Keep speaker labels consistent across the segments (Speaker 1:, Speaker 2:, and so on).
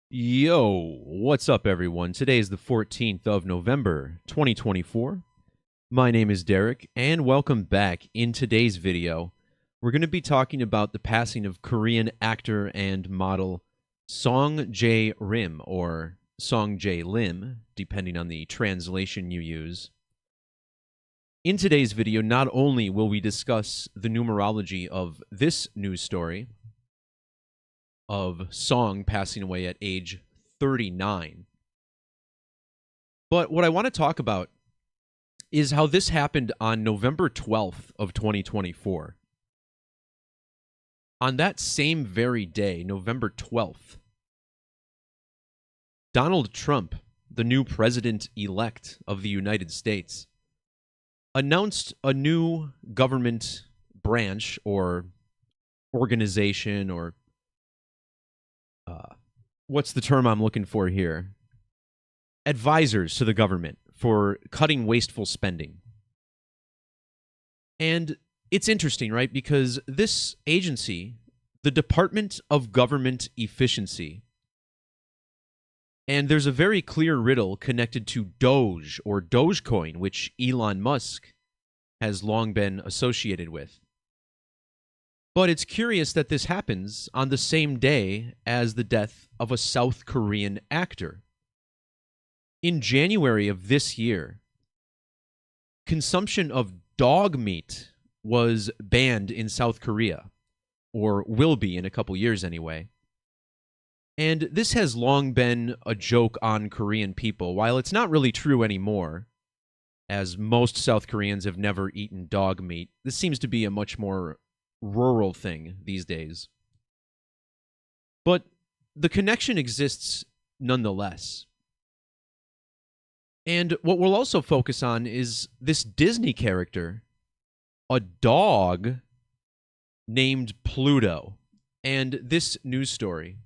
Speaker 1: Yo, what's up, everyone? Today is the 14th of November, 2024. My name is Derek, and welcome back. In today's video, we're going to be talking about the passing of Korean actor and model Song jae-rim, or Song jae-lim, depending on the translation you use. In today's video, not only will we discuss the numerology of this news story, of Song passing away at age 39. But what I want to talk about is how this happened on November 12th of 2024. On that same very day, November 12th, Donald Trump, the new president-elect of the United States, announced a new government branch or organization or what's the term I'm looking for here? Advisors to the government for cutting wasteful spending. And it's interesting, right? Because this agency, the Department of Government Efficiency, and there's a very clear riddle connected to DoGE or Dogecoin, which Elon Musk has long been associated with. But it's curious that this happens on the same day as the death of a South Korean actor. In January of this year, consumption of dog meat was banned in South Korea, or will be in a couple years anyway. And this has long been a joke on Korean people, while it's not really true anymore, as most South Koreans have never eaten dog meat. This seems to be a much more rural thing these days. But the connection exists nonetheless. And what we'll also focus on is this Disney character, a dog named Pluto. And this news story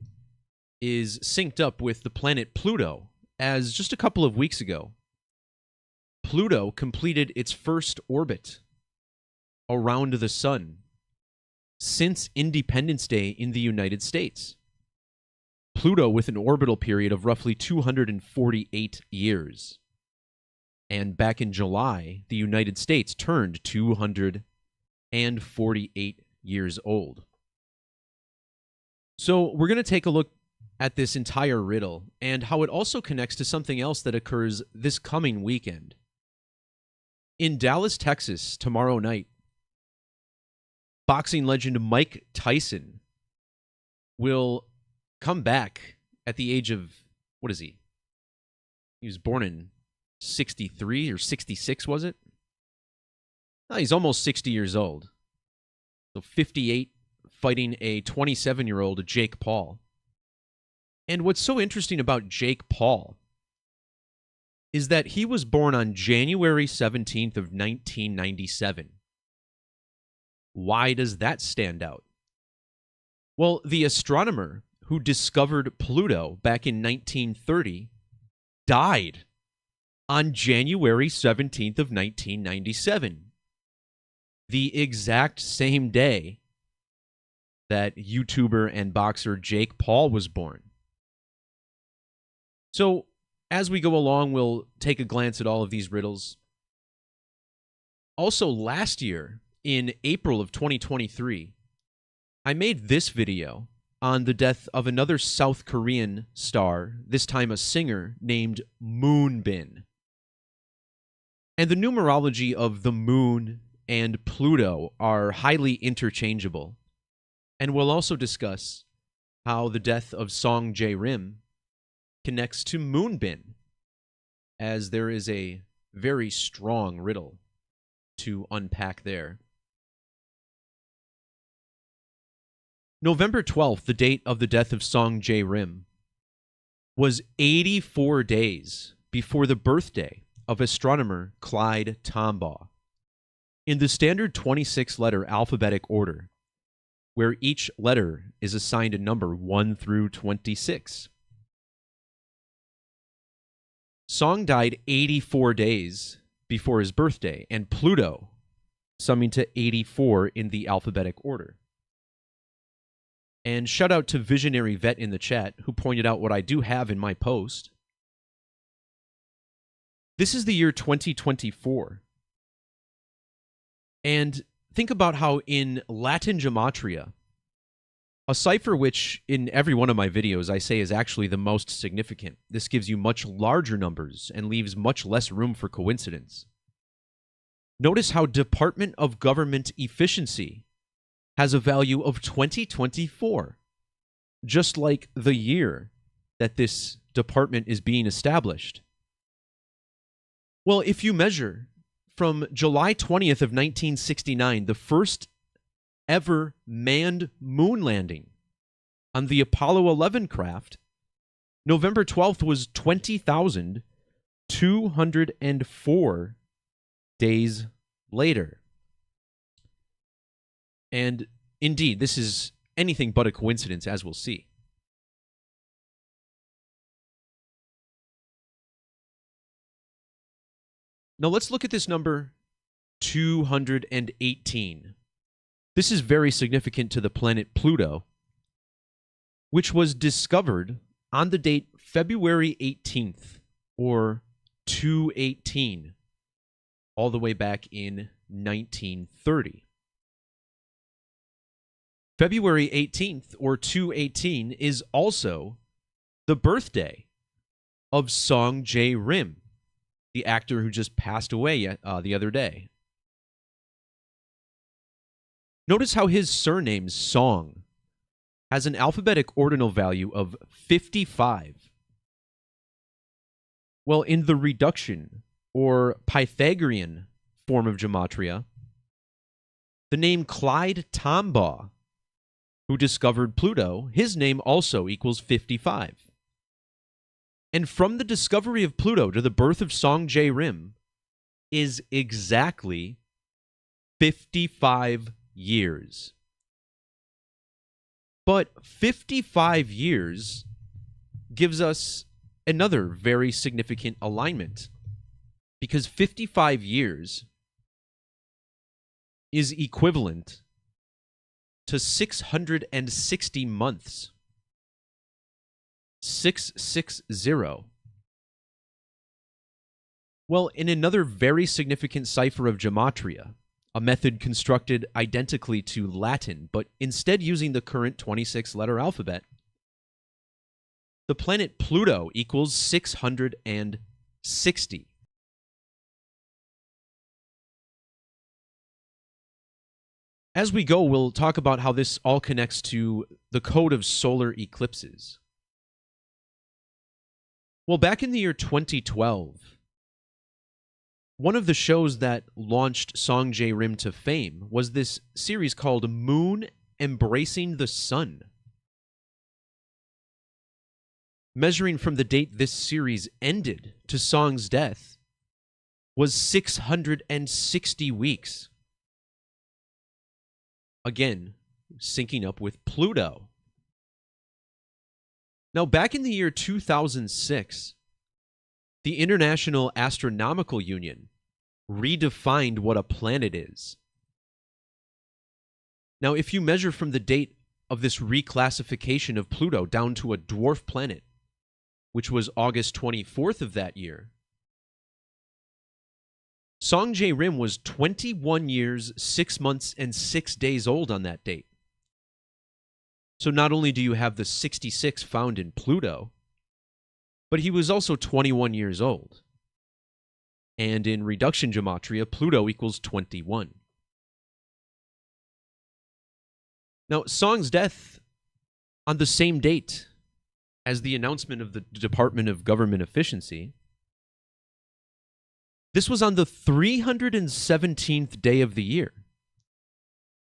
Speaker 1: is synced up with the planet Pluto, as just a couple of weeks ago, Pluto completed its first orbit around the sun since Independence Day in the United States. Pluto with an orbital period of roughly 248 years. And back in July, the United States turned 248 years old. So we're going to take a look at this entire riddle and how it also connects to something else that occurs this coming weekend. In Dallas, Texas, tomorrow night, boxing legend Mike Tyson will come back at the age of, what is he? He was born in 63 or 66, was it? No, he's almost 60 years old. So 58, fighting a 27-year-old Jake Paul. And what's so interesting about Jake Paul is that he was born on January 17th of 1997. Why does that stand out? Well, the astronomer who discovered Pluto back in 1930 died on January 17th of 1997. The exact same day that YouTuber and boxer Jake Paul was born. So, as we go along, we'll take a glance at all of these riddles. Also, last year, in April of 2023, I made this video on the death of another South Korean star, this time a singer, named Moonbin. And the numerology of the Moon and Pluto are highly interchangeable. And we'll also discuss how the death of Song jae-rim connects to Moonbin, as there is a very strong riddle to unpack there. November 12th, the date of the death of Song jae-rim, was 84 days before the birthday of astronomer Clyde Tombaugh. In the standard 26-letter alphabetic order, where each letter is assigned a number 1 through 26. Song died 84 days before his birthday, and Pluto summing to 84 in the alphabetic order. And shout out to Visionary Vet in the chat, who pointed out what I do have in my post. This is the year 2024. And think about how in Latin Gematria, a cipher which in every one of my videos I say is actually the most significant. This gives you much larger numbers and leaves much less room for coincidence. Notice how Department of Government Efficiency has a value of 2024, just like the year that this department is being established. Well, if you measure from July 20th of 1969, the first ever manned moon landing on the Apollo 11 craft, November 12th was 20,204 days later. And indeed, this is anything but a coincidence, as we'll see. Now let's look at this number 218. This is very significant to the planet Pluto, which was discovered on the date February 18th, or 218, all the way back in 1930. February 18th, or 218, is also the birthday of Song Jae-rim, the actor who just passed away the other day. Notice how his surname, Song, has an alphabetic ordinal value of 55. Well, in the reduction, or Pythagorean form of Gematria, the name Clyde Tombaugh, who discovered Pluto, his name also equals 55. And from the discovery of Pluto to the birth of Song Jae-rim is exactly 55 years. But 55 years gives us another very significant alignment, because 55 years is equivalent to 660 months. 660. Well, in another very significant cipher of Gematria, a method constructed identically to Latin, but instead using the current 26-letter alphabet, the planet Pluto equals 660. As we go, we'll talk about how this all connects to the code of solar eclipses. Well, back in the year 2012, one of the shows that launched Song Jae-rim to fame was this series called Moon Embracing the Sun. Measuring from the date this series ended to Song's death was 660 weeks. Again, syncing up with Pluto. Now, back in the year 2006, the International Astronomical Union redefined what a planet is. Now, if you measure from the date of this reclassification of Pluto down to a dwarf planet, which was August 24th of that year, Song Jae-rim was 21 years, 6 months, and 6 days old on that date. So not only do you have the 66 found in Pluto, but he was also 21 years old. And in reduction gematria, Pluto equals 21. Now, Song's death on the same date as the announcement of the Department of Government Efficiency, this was on the 317th day of the year.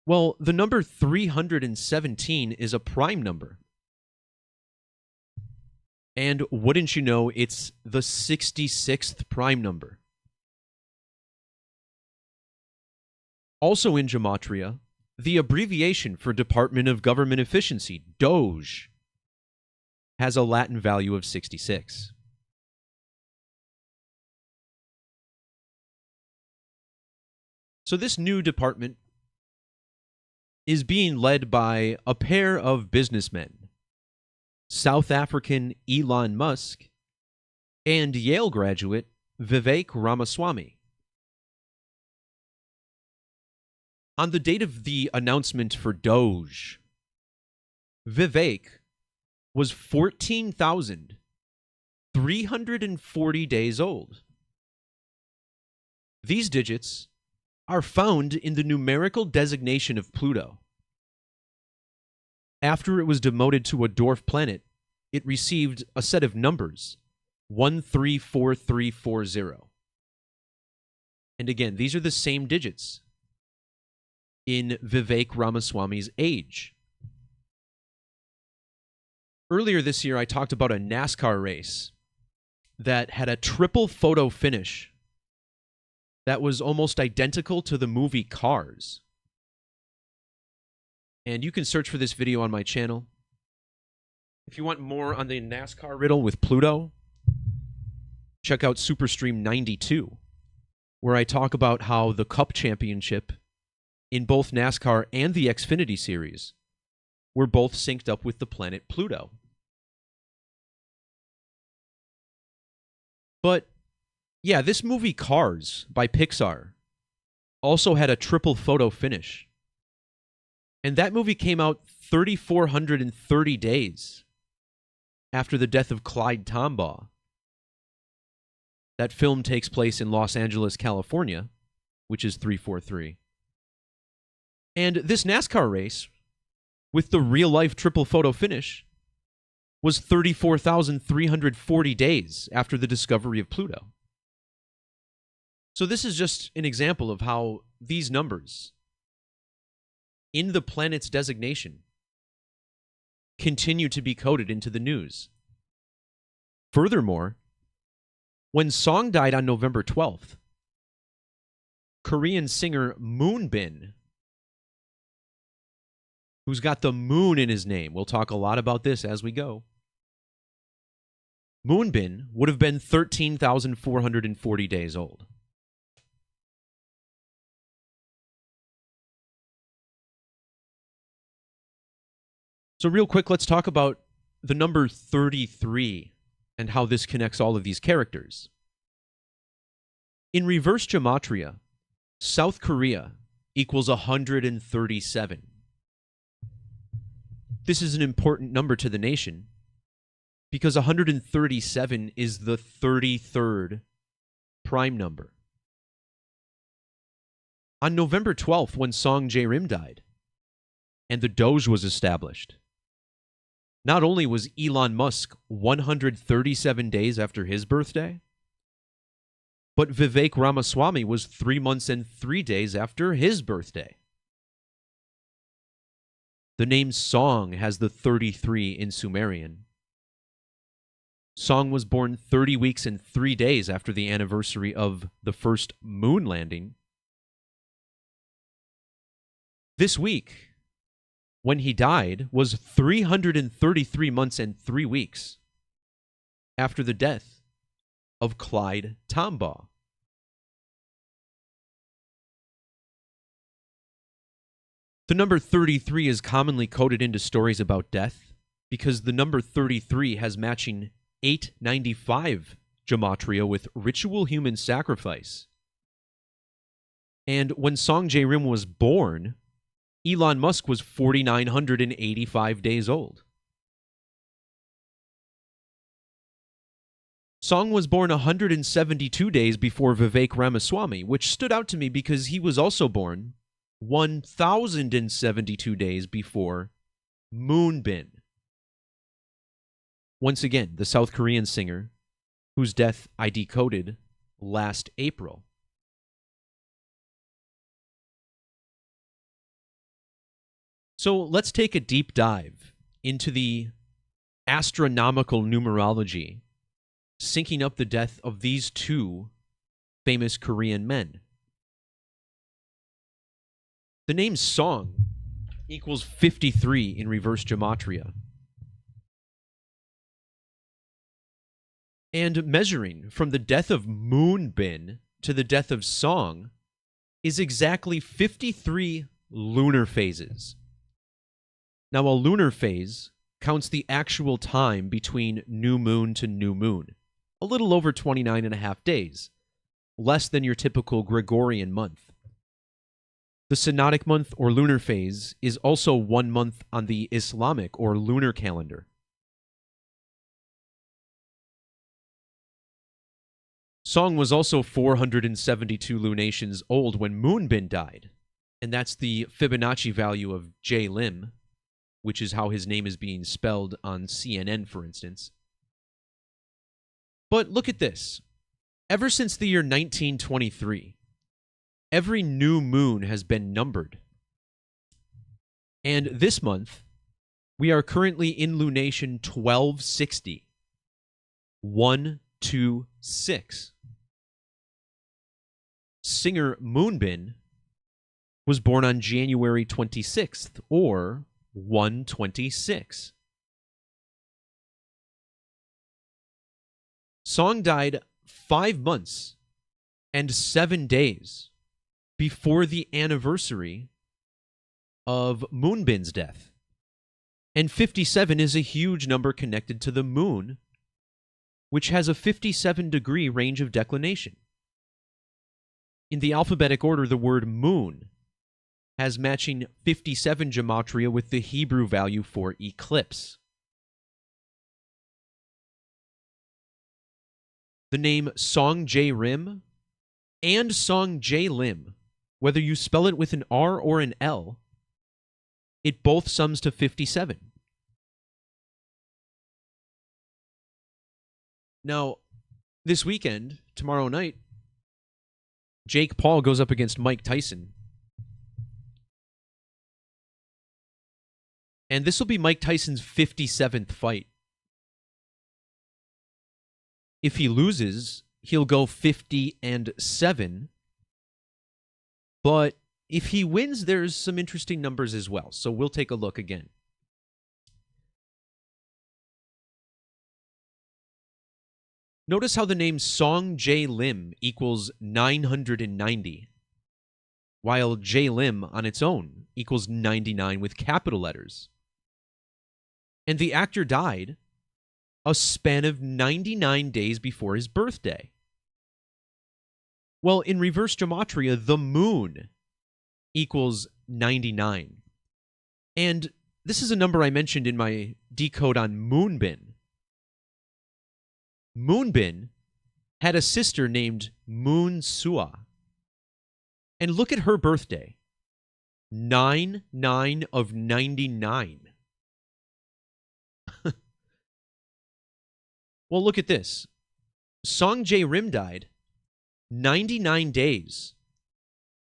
Speaker 1: Well, the number 317 is a prime number. And wouldn't you know, it's the 66th prime number. Also in Gematria, the abbreviation for Department of Government Efficiency, DoGE, has a Latin value of 66. So this new department is being led by a pair of businessmen, South African Elon Musk and Yale graduate Vivek Ramaswamy. On the date of the announcement for DoGE, Vivek was 14,340 days old. These digits are found in the numerical designation of Pluto. After it was demoted to a dwarf planet, it received a set of numbers, 134340. And again, these are the same digits in Vivek Ramaswamy's age. Earlier this year, I talked about a NASCAR race that had a triple photo finish that was almost identical to the movie Cars. And you can search for this video on my channel. If you want more on the NASCAR riddle with Pluto, check out Superstream 92, where I talk about how the Cup Championship in both NASCAR and the Xfinity Series were both synced up with the planet Pluto. But yeah, this movie Cars by Pixar also had a triple photo finish. And that movie came out 3,430 days after the death of Clyde Tombaugh. That film takes place in Los Angeles, California, which is 343. And this NASCAR race, with the real-life triple photo finish, was 34,340 days after the discovery of Pluto. So this is just an example of how these numbers in the planet's designation continue to be coded into the news. Furthermore, when Song died on November 12th, Korean singer Moonbin, who's got the moon in his name, we'll talk a lot about this as we go, Moonbin would have been 13,440 days old. So real quick, let's talk about the number 33 and how this connects all of these characters. In reverse Gematria, South Korea equals 137. This is an important number to the nation because 137 is the 33rd prime number. On November 12th, when Song jae-rim died and the DoGE was established, not only was Elon Musk 137 days after his birthday, but Vivek Ramaswamy was 3 months and 3 days after his birthday. The name Song has the 33 in Sumerian. Song was born 30 weeks and 3 days after the anniversary of the first moon landing. This week, when he died, was 333 months and 3 weeks after the death of Clyde Tombaugh. The number 33 is commonly coded into stories about death because the number 33 has matching 895 gematria with ritual human sacrifice. And when Song jae-rim was born, Elon Musk was 4,985 days old. Song was born 172 days before Vivek Ramaswamy, which stood out to me because he was also born 1,072 days before Moonbin. Once again, the South Korean singer, whose death I decoded last April. So let's take a deep dive into the astronomical numerology, syncing up the death of these two famous Korean men. The name Song equals 53 in reverse gematria. And measuring from the death of Moonbin to the death of Song is exactly 53 lunar phases. Now, a lunar phase counts the actual time between new moon to new moon, a little over 29 and a half days, less than your typical Gregorian month. The synodic month or lunar phase is also 1 month on the Islamic or lunar calendar. Song was also 472 lunations old when Moonbin died, and that's the Fibonacci value of jae-lim, which is how his name is being spelled on CNN, for instance. But look at this. Ever since the year 1923, every new moon has been numbered. And this month, we are currently in lunation 1260. 126. Singer Moonbin was born on January 26th, or 126. Song died 5 months and 7 days before the anniversary of Moonbin's death. And 57 is a huge number connected to the moon, which has a 57-degree range of declination. In the alphabetic order, the word moon has matching 57 gematria with the Hebrew value for eclipse. The name Song jae-rim and Song jae-lim, whether you spell it with an R or an L, it both sums to 57. Now, this weekend, tomorrow night, Jake Paul goes up against Mike Tyson. And this will be Mike Tyson's 57th fight. If he loses, he'll go 50-7. But if he wins, there's some interesting numbers as well. So we'll take a look again. Notice how the name Song jae-lim equals 990, while jae-lim on its own equals 99 with capital letters. And the actor died a span of 99 days before his birthday. Well, in reverse gematria, the moon equals 99. And this is a number I mentioned in my decode on Moonbin. Moonbin had a sister named Moon Sua. And look at her birthday. 9/9 of 99. Well, look at this. Song jae-rim died 99 days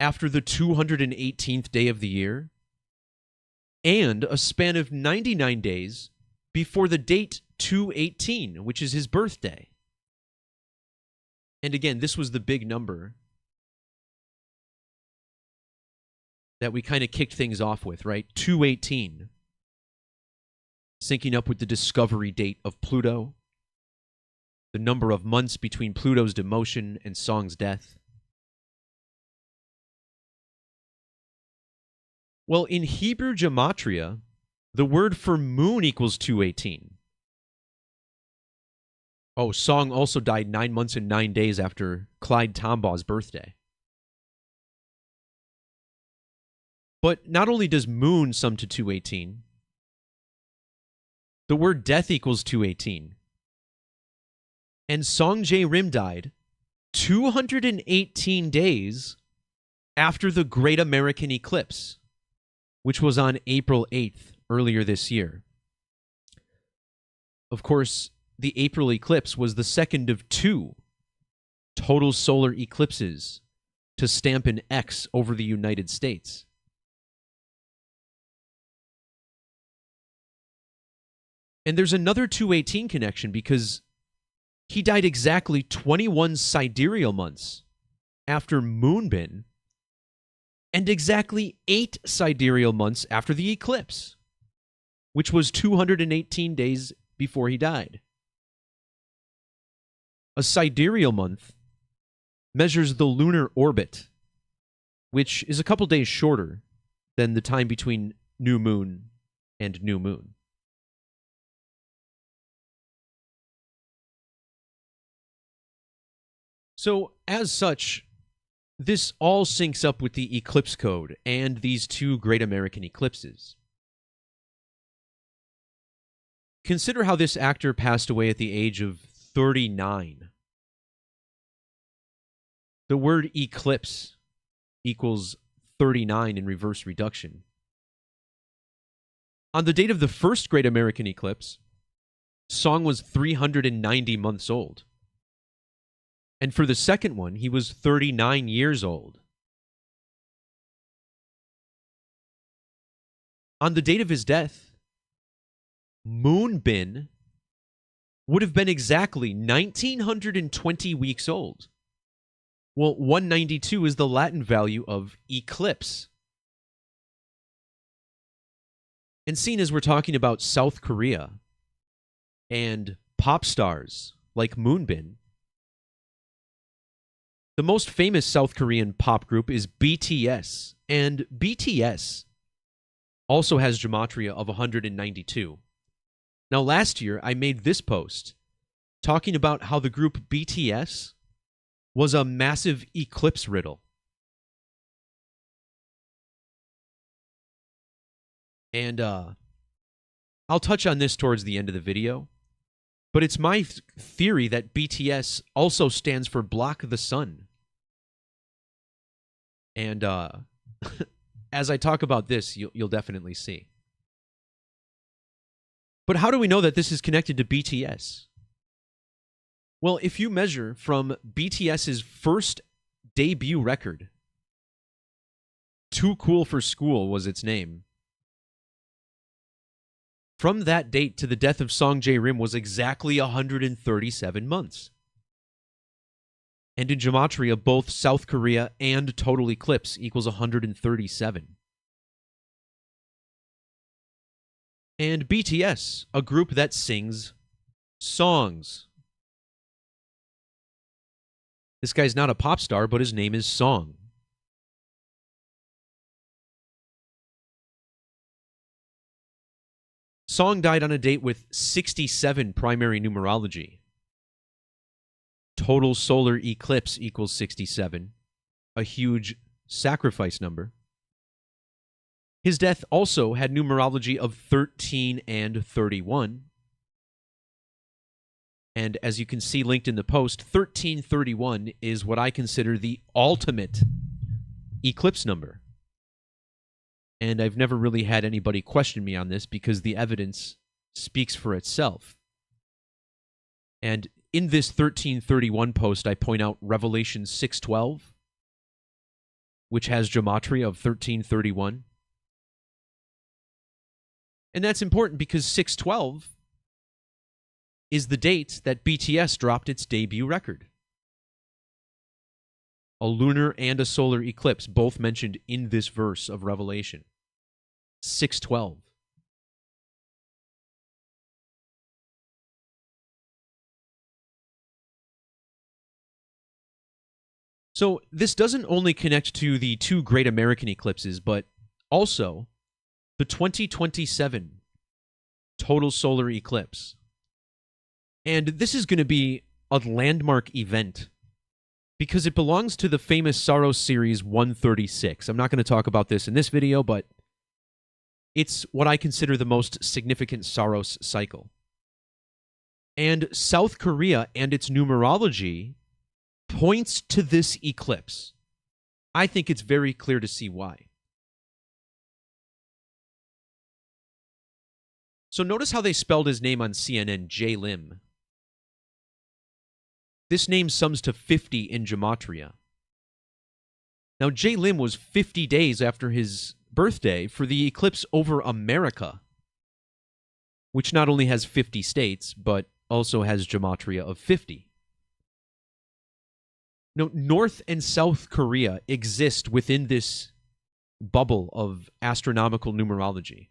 Speaker 1: after the 218th day of the year, and a span of 99 days before the date 218, which is his birthday. And again, this was the big number that we kind of kicked things off with, right? 218. Syncing up with the discovery date of Pluto, the number of months between Pluto's demotion and Song's death. Well, in Hebrew gematria, the word for moon equals 218. Oh, Song also died 9 months and 9 days after Clyde Tombaugh's birthday. But not only does moon sum to 218, the word death equals 218. And Song jae-rim died 218 days after the Great American Eclipse, which was on April 8th earlier this year. Of course, the April eclipse was the second of 2 total solar eclipses to stamp an X over the United States. And there's another 218 connection because he died exactly 21 sidereal months after Moonbin and exactly 8 sidereal months after the eclipse, which was 218 days before he died. A sidereal month measures the lunar orbit, which is a couple days shorter than the time between new moon and new moon. So, as such, this all syncs up with the eclipse code and these two great American eclipses. Consider how this actor passed away at the age of 39. The word eclipse equals 39 in reverse reduction. On the date of the first great American eclipse, Song was 390 months old. And for the second one, he was 39 years old. On the date of his death, Moonbin would have been exactly 1,920 weeks old. Well, 192 is the Latin value of eclipse. And seeing as we're talking about South Korea and pop stars like Moonbin, the most famous South Korean pop group is BTS, and BTS also has Gematria of 192. Now, last year, I made this post talking about how the group BTS was a massive eclipse riddle. And I'll touch on this towards the end of the video, but it's my theory that BTS also stands for Block the Sun. And as I talk about this, you'll definitely see. But how do we know that this is connected to BTS? Well, if you measure from BTS's first debut record, Too Cool for School was its name, from that date to the death of Song jae-rim was exactly 137 months. And in Gematria, both South Korea and Total Eclipse equals 137. And BTS, a group that sings songs. This guy's not a pop star, but his name is Song. Song died on a date with 67 primary numerology. Total solar eclipse equals 67, a huge sacrifice number. His death also had numerology of 13 and 31. And as you can see linked in the post, 1331 is what I consider the ultimate eclipse number. And I've never really had anybody question me on this because the evidence speaks for itself. And in this 1331 post, I point out Revelation 6:12, which has Gematria of 1331. And that's important because 6:12 is the date that BTS dropped its debut record. A lunar and a solar eclipse, both mentioned in this verse of Revelation. 6:12. So this doesn't only connect to the two great American eclipses, but also the 2027 total solar eclipse. And this is going to be a landmark event because it belongs to the famous Saros series 136. I'm not going to talk about this in this video, but it's what I consider the most significant Saros cycle. And South Korea and its numerology points to this eclipse. I think it's very clear to see why. So notice how they spelled his name on CNN, jae-lim. This name sums to 50 in Gematria. Now, jae-lim was 50 days after his birthday for the eclipse over America, which not only has 50 states, but also has Gematria of 50. Now, North and South Korea exist within this bubble of astronomical numerology.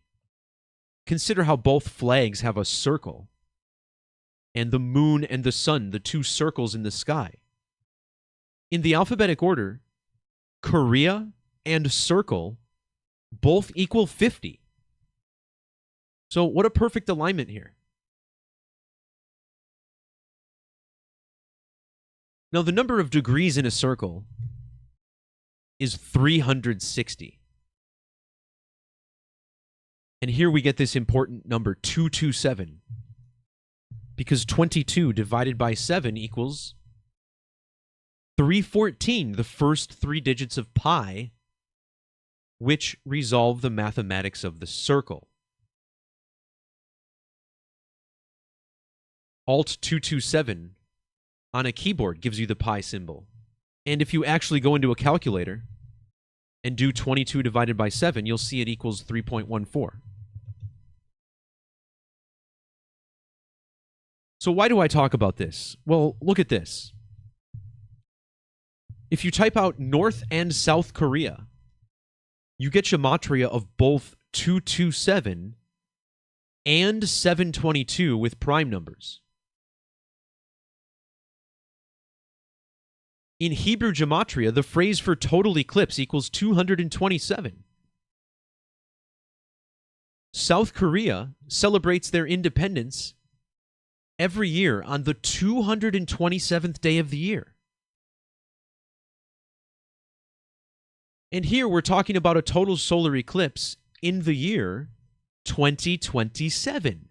Speaker 1: Consider how both flags have a circle, and the moon and the sun, the two circles in the sky. In the alphabetic order, Korea and circle both equal 50. So what a perfect alignment here. Now, the number of degrees in a circle is 360. And here we get this important number, 227. Because 22 divided by 7 equals 314, the first 3 digits of pi, which resolve the mathematics of the circle. Alt 227 on a keyboard gives you the pi symbol. And if you actually go into a calculator and do 22 divided by 7, you'll see it equals 3.14. So why do I talk about this? Well, look at this. If you type out North and South Korea, you get gematria of both 227 and 722 with prime numbers. In Hebrew gematria, the phrase for total eclipse equals 227. South Korea celebrates their independence every year on the 227th day of the year. And here we're talking about a total solar eclipse in the year 2027.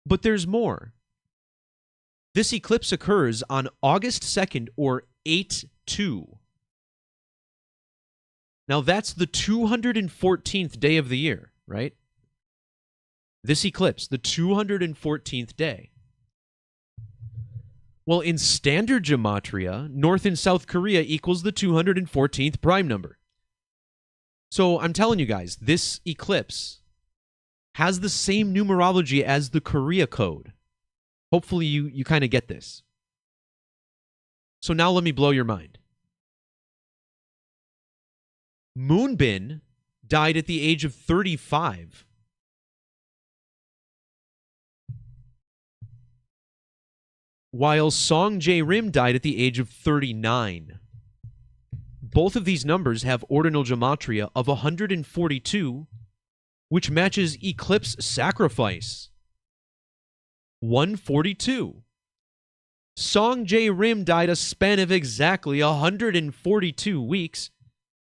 Speaker 1: But there's more. This eclipse occurs on August 2nd or 8/2. Now that's the 214th day of the year, right? This eclipse, the 214th day. Well, in standard gematria, North and South Korea equals the 214th prime number. So I'm telling you guys, this eclipse has the same numerology as the Korea code. Hopefully you kind of get this. So now let me blow your mind. Moonbin died at the age of 35. While Song jae-rim died at the age of 39. Both of these numbers have ordinal gematria of 142, which matches eclipse sacrifice. 142. Song jae-rim died a span of exactly 142 weeks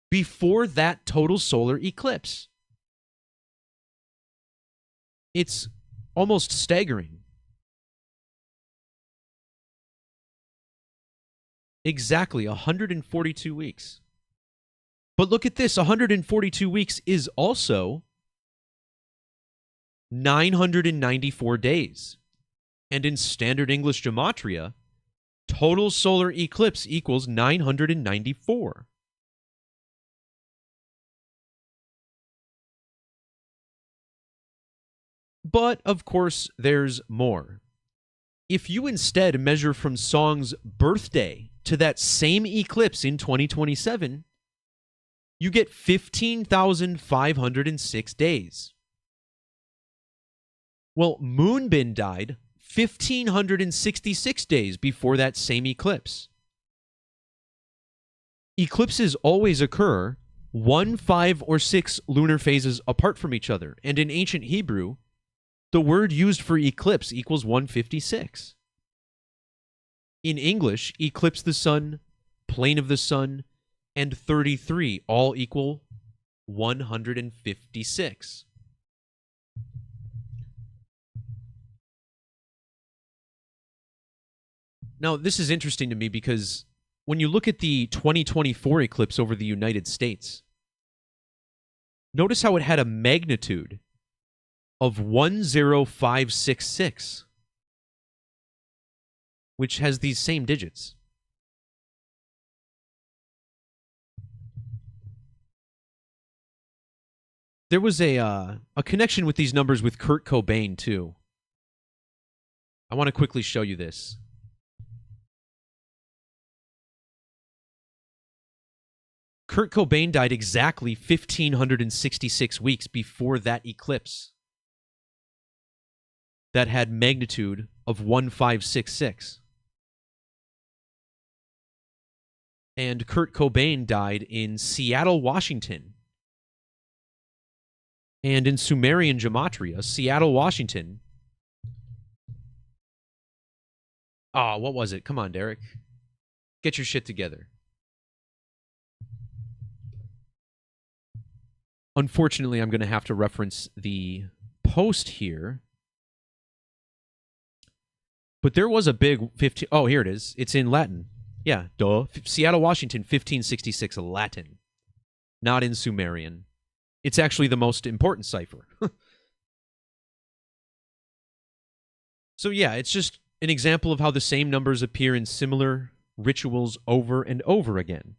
Speaker 1: before that total solar eclipse. It's almost staggering. Exactly 142 weeks. But look at this, 142 weeks is also 994 days. And in standard English gematria, total solar eclipse equals 994. But, of course, there's more. If you instead measure from Song's birthday to that same eclipse in 2027, you get 15,506 days. Well, Moonbin died 1,566 days before that same eclipse. Eclipses always occur 1, 5, or 6 lunar phases apart from each other, and in ancient Hebrew, the word used for eclipse equals 156. In English, eclipse the sun, plane of the sun, and 33 all equal 156. Now, this is interesting to me because when you look at the 2024 eclipse over the United States, notice how it had a magnitude of 10566, which has these same digits. There was a connection with these numbers with Kurt Cobain, too. I want to quickly show you this. Kurt Cobain died exactly 1,566 weeks before that eclipse that had magnitude of 1566. And Kurt Cobain died in Seattle, Washington And in Sumerian Gematria, Seattle, Washington. Oh, what was it? Come on, Derek. Get your shit together. Unfortunately, I'm going to have to reference the post here. But there was a big 15... Oh, here it is. It's in Latin. Yeah, duh. Seattle, Washington, 1566 Latin. Not in Sumerian. It's actually the most important cipher. So yeah, it's just an example of how the same numbers appear in similar rituals over and over again.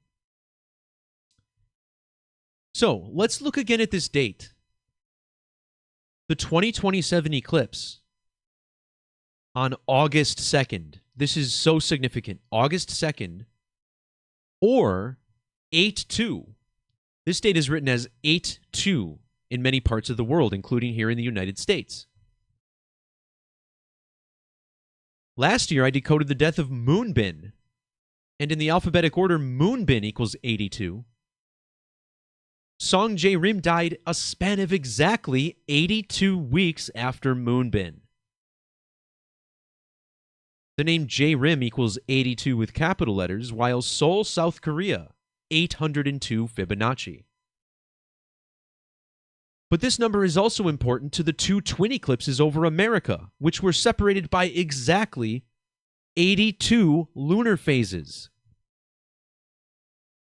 Speaker 1: So, let's look again at this date. The 2027 eclipse on August 2nd. This is so significant. August 2nd or 8-2. This date is written as 8-2 in many parts of the world, including here in the United States. Last year, I decoded the death of Moonbin, and in the alphabetic order, Moonbin equals 82. Song jae-rim died a span of exactly 82 weeks after Moonbin. The name jae-rim equals 82 with capital letters, while Seoul, South Korea, 802 Fibonacci. But this number is also important to the two twin eclipses over America, which were separated by exactly 82 lunar phases.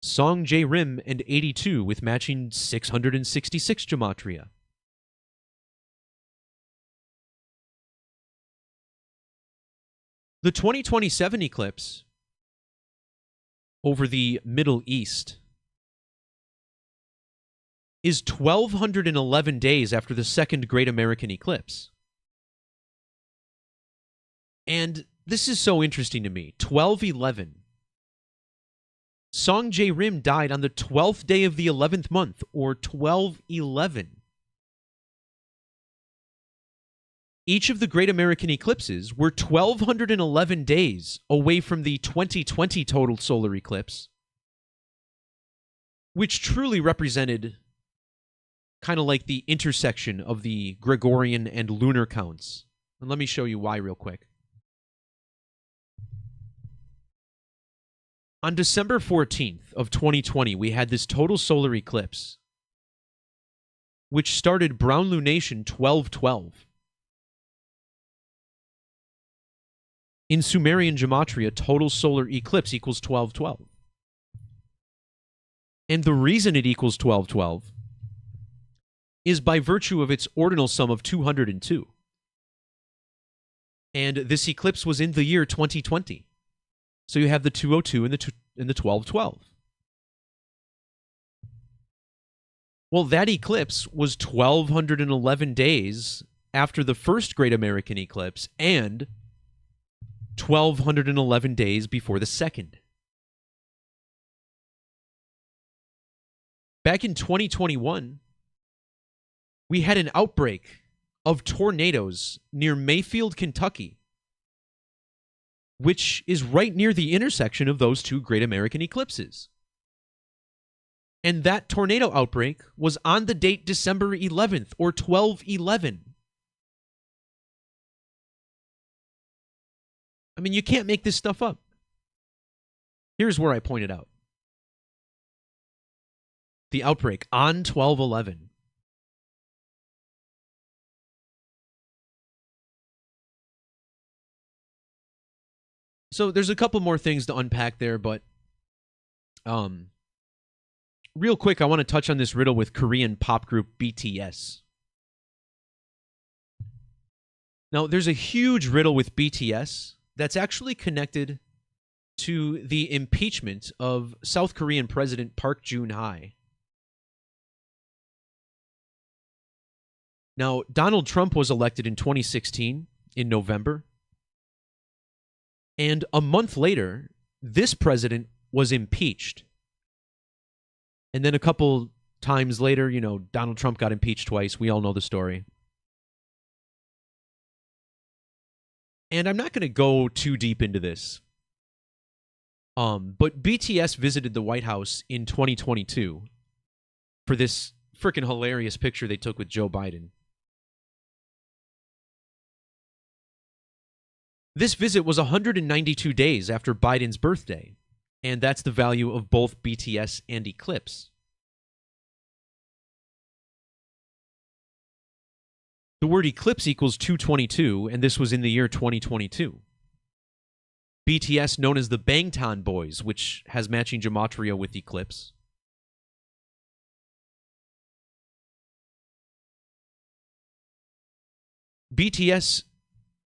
Speaker 1: Song jae-rim and 82 with matching 666 Gematria. The 2027 eclipse over the Middle East is 1,211 days after the second Great American Eclipse. And this is so interesting to me. 1211. Song jae-rim died on the 12th day of the 11th month, or 1211. Each of the Great American Eclipses were 1,211 days away from the 2020 total solar eclipse, which truly represented kind of like the intersection of the Gregorian and lunar counts. And let me show you why real quick. On December 14th of 2020, we had this total solar eclipse, which started brown lunation 1212. In Sumerian Gematria, total solar eclipse equals 1212. And the reason it equals 1212 is by virtue of its ordinal sum of 202. And this eclipse was in the year 2020. So you have the 202 and the 1212. Well, that eclipse was 1,211 days after the first Great American Eclipse and 1,211 days before the second. Back in 2021, we had an outbreak of tornadoes near Mayfield, Kentucky, which is right near the intersection of those two Great American Eclipses. And that tornado outbreak was on the date December 11th, or 1211. I mean, you can't make this stuff up. Here's where I point it out. The outbreak on 1211. So there's a couple more things to unpack there, but real quick, I want to touch on this riddle with Korean pop group BTS. Now, there's a huge riddle with BTS that's actually connected to the impeachment of South Korean President Park Geun-hye. Now, Donald Trump was elected in 2016 in November. And a month later, this president was impeached. And then a couple times later, you know, Donald Trump got impeached twice. We all know the story. And I'm not going to go too deep into this. But BTS visited the White House in 2022 for this Freaking hilarious picture they took with Joe Biden. This visit was 192 days after Biden's birthday, and that's the value of both BTS and Eclipse. The word eclipse equals 222, and this was in the year 2022. BTS, known as the Bangtan Boys, which has matching gematria with Eclipse. BTS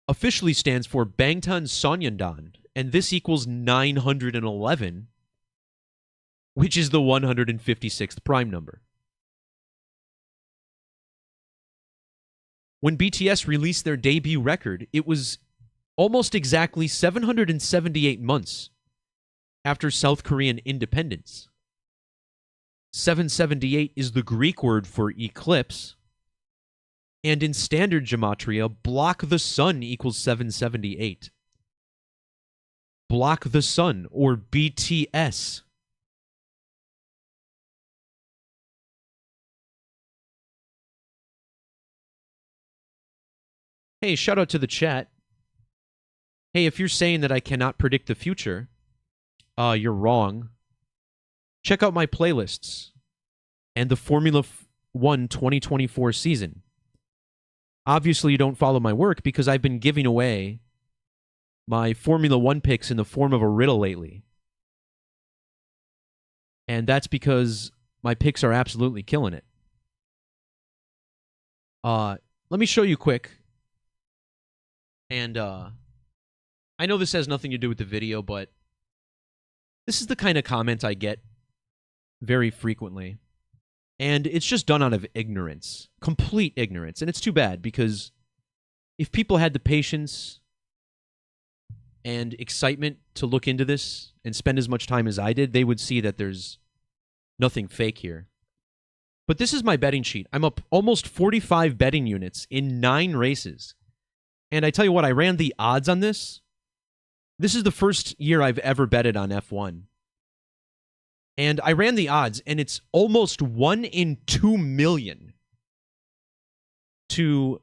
Speaker 1: officially stands for Bangtan Sonyeondan, and this equals 911, which is the 156th prime number. When BTS released their debut record, it was almost exactly 778 months after South Korean independence. 778 is the Greek word for eclipse, and in standard gematria, block the sun equals 778. Block the sun, or BTS. Hey, shout out to the chat. Hey, if you're saying that I cannot predict the future, you're wrong. Check out my playlists and the Formula 1 2024 season. Obviously, you don't follow my work because I've been giving away my Formula 1 picks in the form of a riddle lately. And that's because my picks are absolutely killing it. Let me show you quick. And I know this has nothing to do with the video, but this is the kind of comment I get very frequently. And it's just done out of ignorance, complete ignorance. And it's too bad because if people had the patience and excitement to look into this and spend as much time as I did, they would see that there's nothing fake here. But this is my betting sheet. I'm up almost 45 betting units in 9 races. And I tell you what, I ran the odds on this. This is the first year I've ever betted on F1. And I ran the odds, and it's almost 1 in 2 million to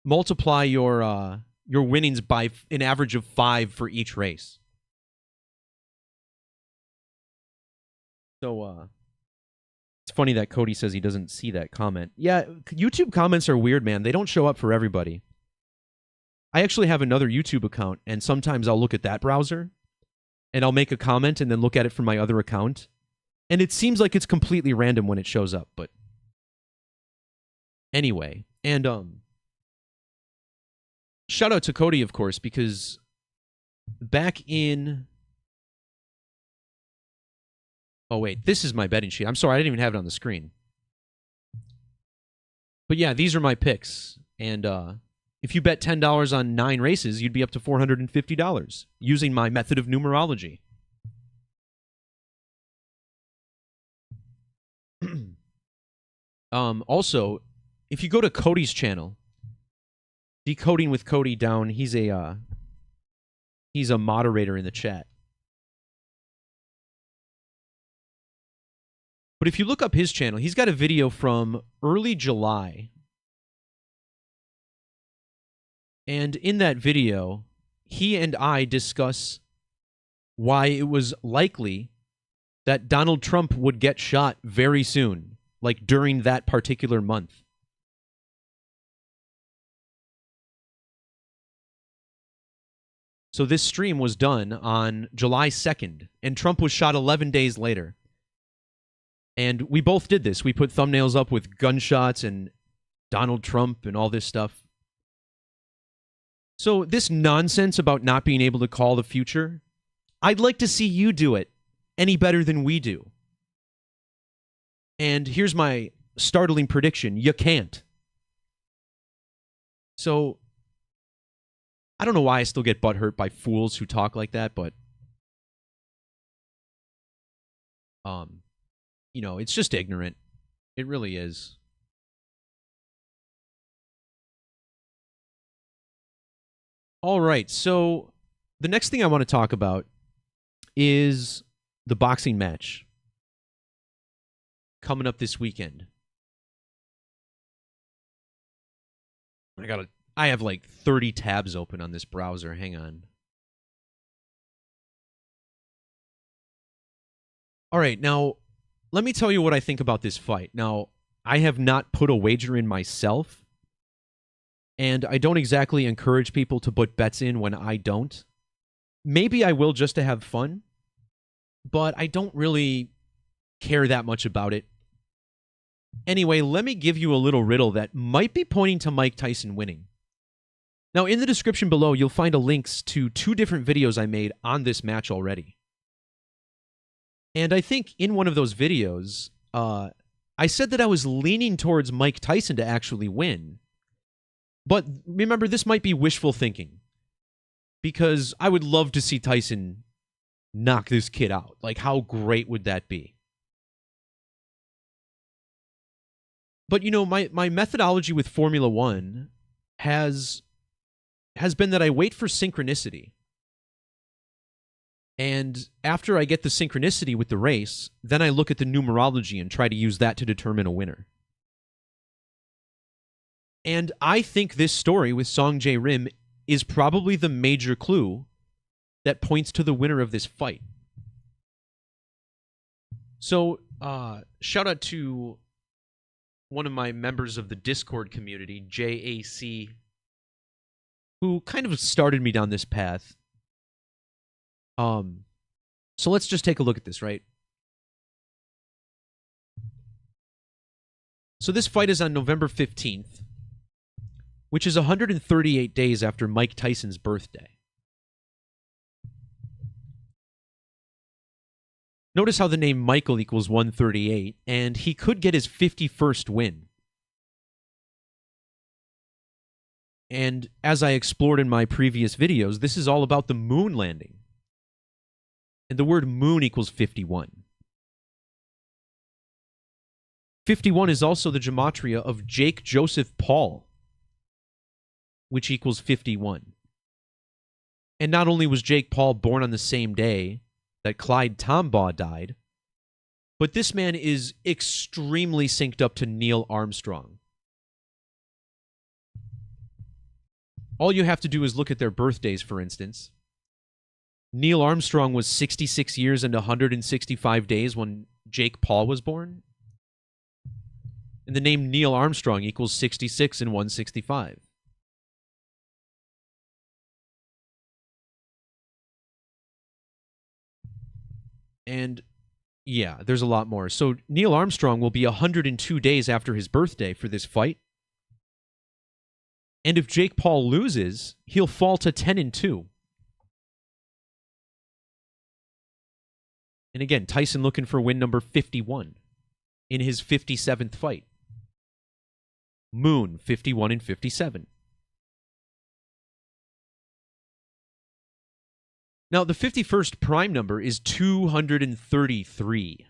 Speaker 1: multiply your winnings by an average of 5 for each race. So it's funny that Cody says he doesn't see that comment. Yeah, YouTube comments are weird, man. They don't show up for everybody. I actually have another YouTube account, and sometimes I'll look at that browser, and I'll make a comment and then look at it from my other account. And it seems like it's completely random when it shows up, but anyway. And shout out to Cody, of course, because back in... Oh, wait, this is my betting sheet. I'm sorry, I didn't even have it on the screen. But yeah, these are my picks. And if you bet $10 on 9 races, you'd be up to $450 using my method of numerology. Also, if you go to Cody's channel, Decoding with Cody down, he's a moderator in the chat. But if you look up his channel, he's got a video from early July. And in that video, he and I discuss why it was likely that Donald Trump would get shot very soon, like during that particular month. So this stream was done on July 2nd, and Trump was shot 11 days later. And we both did this. We put thumbnails up with gunshots and Donald Trump and all this stuff. So this nonsense about not being able to call the future, I'd like to see you do it any better than we do. And here's my startling prediction. You can't. So I don't know why I still get butthurt by fools who talk like that, but you know, it's just ignorant. It really is. All right, so the next thing I want to talk about is the boxing match coming up this weekend. I have like 30 tabs open on this browser. Hang on. All right, now let me tell you what I think about this fight. Now, I have not put a wager in myself, and I don't exactly encourage people to put bets in when I don't. Maybe I will just to have fun, but I don't really care that much about it. Anyway, let me give you a little riddle that might be pointing to Mike Tyson winning. Now, in the description below, you'll find links to 2 different videos I made on this match already. And I think in one of those videos, I said that I was leaning towards Mike Tyson to actually win. But remember, this might be wishful thinking, because I would love to see Tyson knock this kid out. Like, how great would that be? But, you know, my methodology with Formula One has been that I wait for synchronicity. And after I get the synchronicity with the race, then I look at the numerology and try to use that to determine a winner. And I think this story with Song jae-rim is probably the major clue that points to the winner of this fight. So, shout out to one of my members of the Discord community, JAC, who kind of started me down this path. So let's just take a look at this, right? So this fight is on November 15th, which is 138 days after Mike Tyson's birthday. Notice how the name Michael equals 138, and he could get his 51st win. And as I explored in my previous videos, this is all about the moon landing. And the word moon equals 51. 51 is also the gematria of Jake Joseph Paul, which equals 51. And not only was Jake Paul born on the same day that Clyde Tombaugh died, but this man is extremely synced up to Neil Armstrong. All you have to do is look at their birthdays, for instance. Neil Armstrong was 66 years and 165 days when Jake Paul was born. And the name Neil Armstrong equals 66 and 165. And yeah, there's a lot more. So Neil Armstrong will be 102 days after his birthday for this fight. And if Jake Paul loses, he'll fall to 10-2. And again, Tyson looking for win number 51 in his 57th fight. Moon, 51 and 57. Now, the 51st prime number is 233.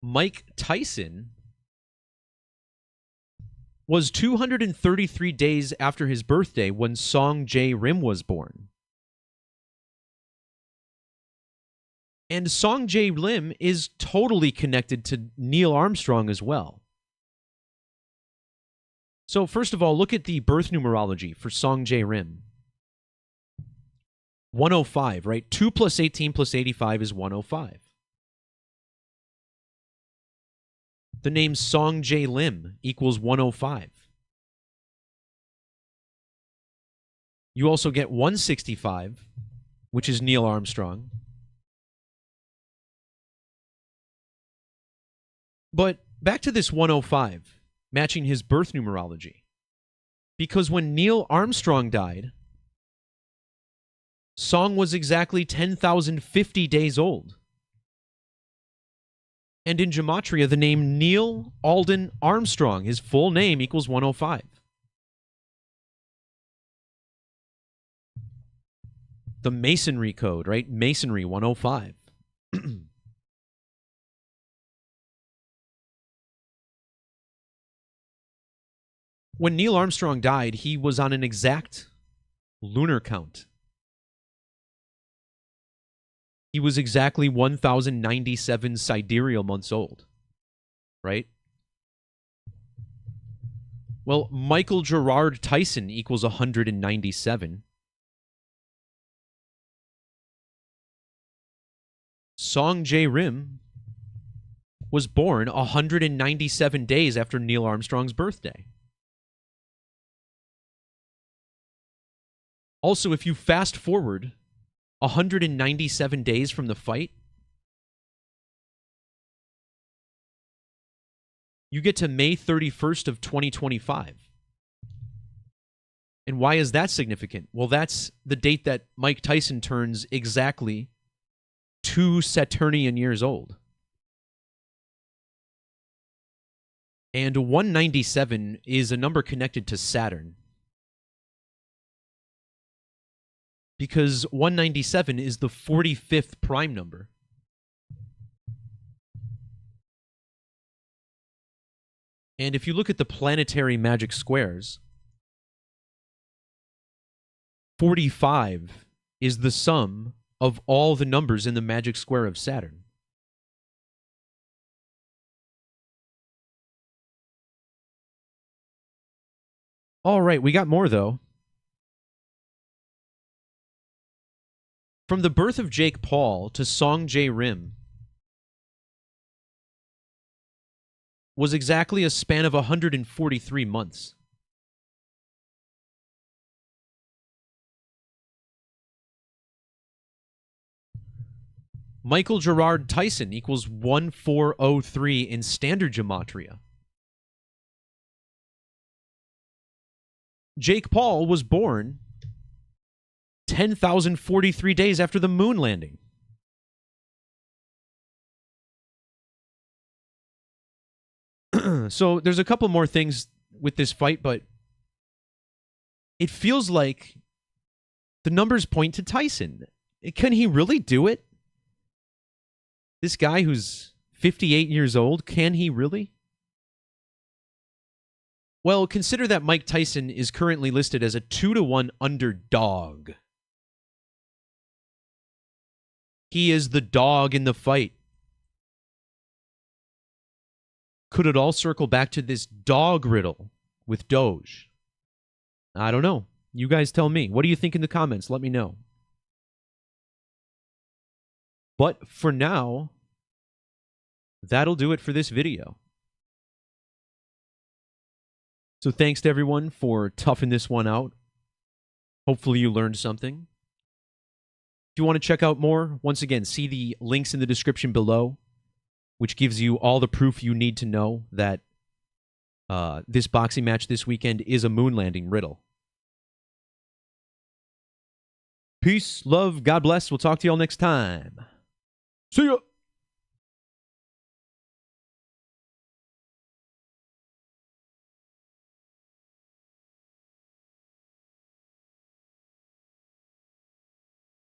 Speaker 1: Mike Tyson was 233 days after his birthday when Song jae-rim was born. And Song jae-rim is totally connected to Neil Armstrong as well. So first of all, look at the birth numerology for Song jae-rim. 105, right? 2 plus 18 plus 85 is 105. The name Song jae-lim equals 105. You also get 165, which is Neil Armstrong. But back to this 105, matching his birth numerology. Because when Neil Armstrong died, Song was exactly 10,050 days old. And in Gematria, the name Neil Alden Armstrong, his full name, equals 105. The Masonry code, right? Masonry 105. When Neil Armstrong died, he was on an exact lunar count. He was exactly 1,097 sidereal months old. right? Well, Michael Gerard Tyson equals 197. Song jae-rim was born 197 days after Neil Armstrong's birthday. Also, if you fast forward 197 days from the fight, you get to May 31st of 2025. And why is that significant? Well, that's the date that Mike Tyson turns exactly 2 Saturnian years old. And 197 is a number connected to Saturn. Because 197 is the 45th prime number. And if you look at the planetary magic squares, 45 is the sum of all the numbers in the magic square of Saturn. All right, we got more, though. From the birth of Jake Paul to Song jae-rim was exactly a span of 143 months. Michael Gerard Tyson equals 1403 in standard gematria. Jake Paul was born 10,043 days after the moon landing. So there's a couple more things with this fight, but it feels like the numbers point to Tyson. Can he really do it? This guy who's 58 years old, can he really? Well, consider that Mike Tyson is currently listed as a 2-to-1 underdog. He is the dog in the fight. Could it all circle back to this dog riddle with DoGE? I don't know. You guys tell me. What do you think in the comments? Let me know. But for now, that'll do it for this video. So thanks to everyone for toughing this one out. Hopefully you learned something. If you want to check out more, once again, see the links in the description below, which gives you all the proof you need to know that this boxing match this weekend is a moon landing riddle. Peace, love, God bless. We'll talk to y'all next time. See ya!